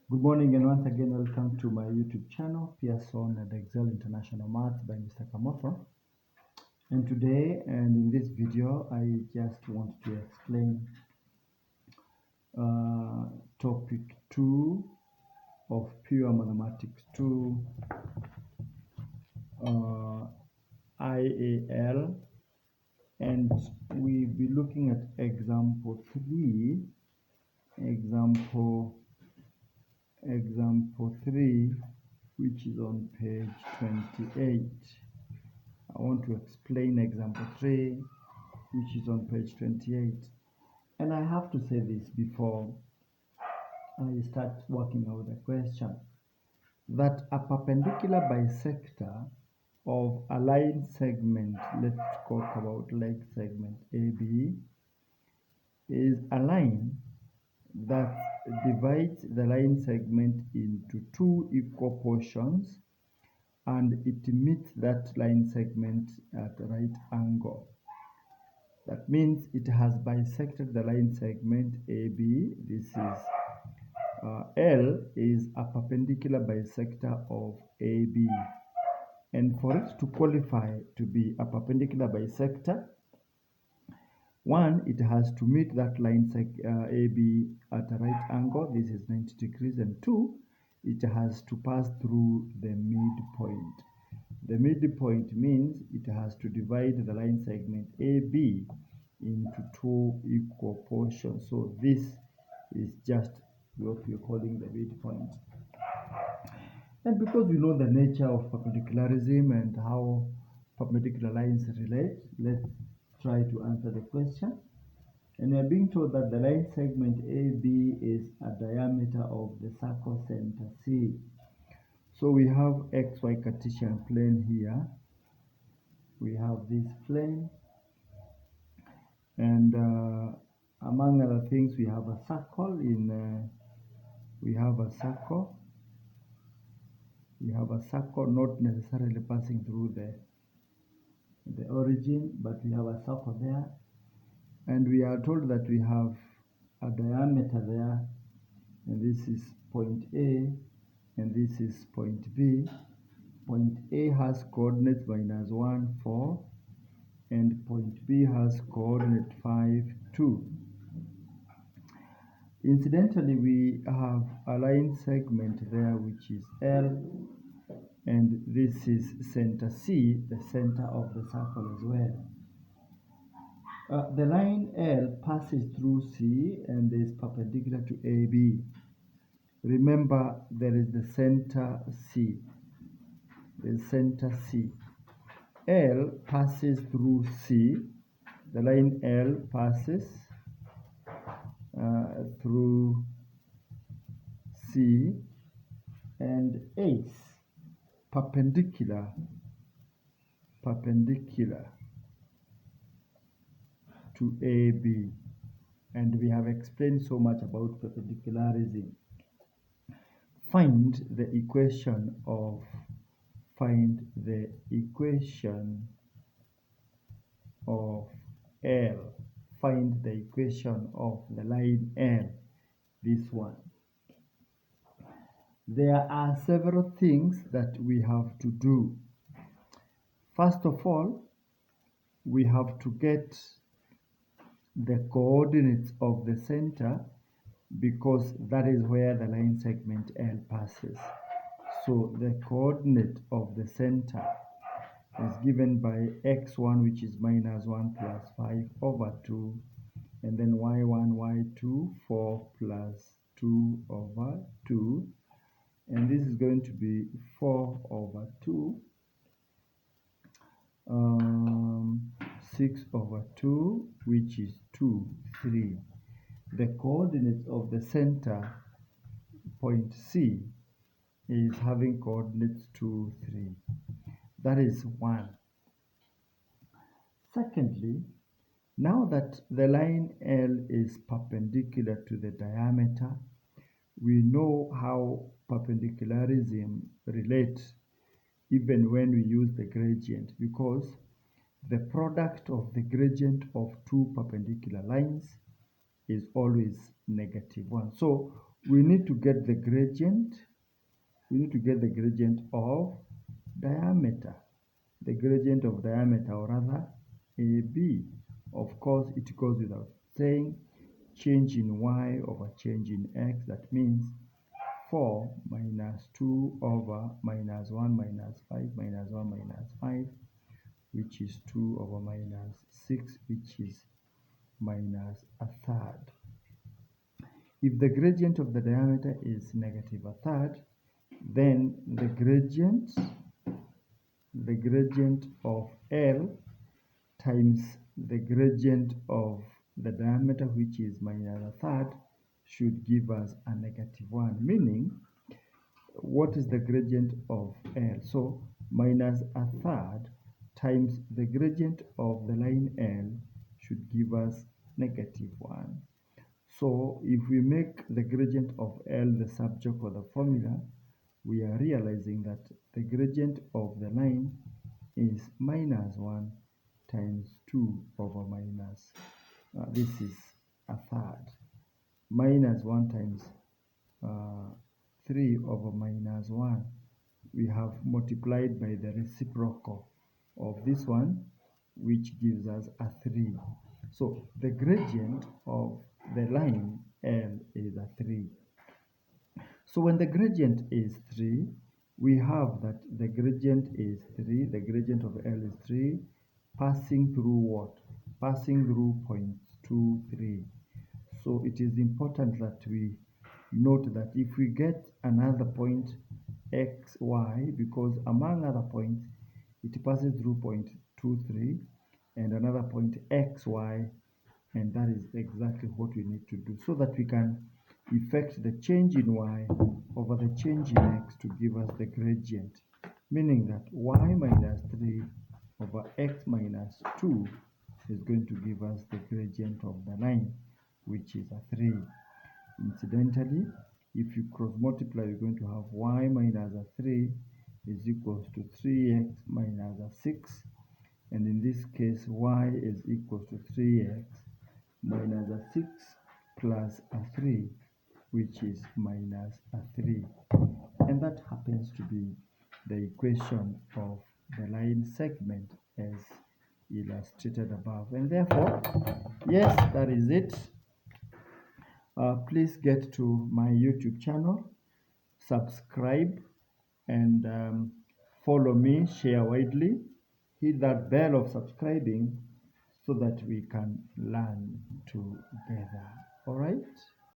Good morning and once again welcome to my YouTube channel, Pearson and Excel International Math by Mr. Kamoto. And today and in this video I just want to explain topic 2 of pure mathematics 2 IAL, and we'll be looking at example 3, which is on page 28. I want to explain example 3, which is on page 28. And I have to say this before I start working out the question, that a perpendicular bisector of a line segment, let's talk about line segment AB, is a line that divides the line segment into two equal portions, and it meets that line segment at a right angle. That means it has bisected the line segment AB. This is L is a perpendicular bisector of AB. And for it to qualify to be a perpendicular bisector, one, it has to meet that line AB at a right angle. This is 90 degrees. And two, it has to pass through the midpoint. The midpoint means it has to divide the line segment AB into two equal portions. So this is just what we're calling the midpoint. And because we know the nature of perpendicularism and how perpendicular lines relate, let's try to answer the question. And we are being told that the line segment AB is a diameter of the circle center C. So we have XY Cartesian plane here. We have this plane, and among other things, we have a circle not necessarily passing through the origin, but we have a circle there, and we are told that we have a diameter there, and this is point A and this is point B. Point A has coordinates -1, 4, and point B has coordinate 5, 2. Incidentally, we have a line segment there which is L, and this is center C, the center of the circle as well. The line L passes through C and is perpendicular to AB. Remember, there is the center C. The center C. L passes through C. The line L passes through C and is perpendicular to AB. And we have explained so much about perpendicularism. Find the equation of L. Find the equation of the line L, this one. There are several things that we have to do. First of all, we have to get the coordinates of the center, because that is where the line segment L passes. So the coordinate of the center is given by x1, which is -1 plus 5 over 2, and then y1, y2, 4 plus 2 over 2, and this is going to be 4 over 2, 6 over 2, which is 2, 3. The coordinates of the center, point C, is having coordinates 2, 3. That is 1. Secondly, now that the line L is perpendicular to the diameter, we know how perpendicularism relates even when we use the gradient, because the product of the gradient of two perpendicular lines is always -1. So we need to get the gradient. We need to get the gradient of diameter. The gradient of diameter, or rather AB. Of course, it goes without saying, change in y over change in x. That means 4 minus 2 over minus 1 minus 5 minus 1 minus 5, which is 2 over minus 6, which is minus a third. If the gradient of the diameter is negative a third, then the gradient of L times the gradient of the diameter, which is minus a third, should give us a negative 1, meaning what is the gradient of L? So minus a third times the gradient of the line L should give us negative 1. So if we make the gradient of L the subject for the formula, we are realizing that the gradient of the line is minus 1 times 2 over minus, this is a third, minus 1 times 3 over minus 1. We have multiplied by the reciprocal of this one, which gives us a 3. So the gradient of the line L is a 3. So when the gradient is 3, we have that the gradient is 3, the gradient of L is 3, passing through what? Passing through 0.23. So it is important that we note that if we get another point x, y, because among other points, it passes through 0.23 and another point x, y, and that is exactly what we need to do so that we can effect the change in y over the change in x to give us the gradient, meaning that y minus 3 over x minus 2 is going to give us the gradient of the line, which is a 3. Incidentally, if you cross multiply, you're going to have y minus a 3 is equals to 3x minus a 6, and in this case y is equals to 3x minus a 6 plus a 3, which is minus a 3. And that happens to be the equation of the line segment as illustrated above. And therefore, yes, that is it. Please get to my YouTube channel, subscribe, and follow me, share widely, hit that bell of subscribing so that we can learn together. All right?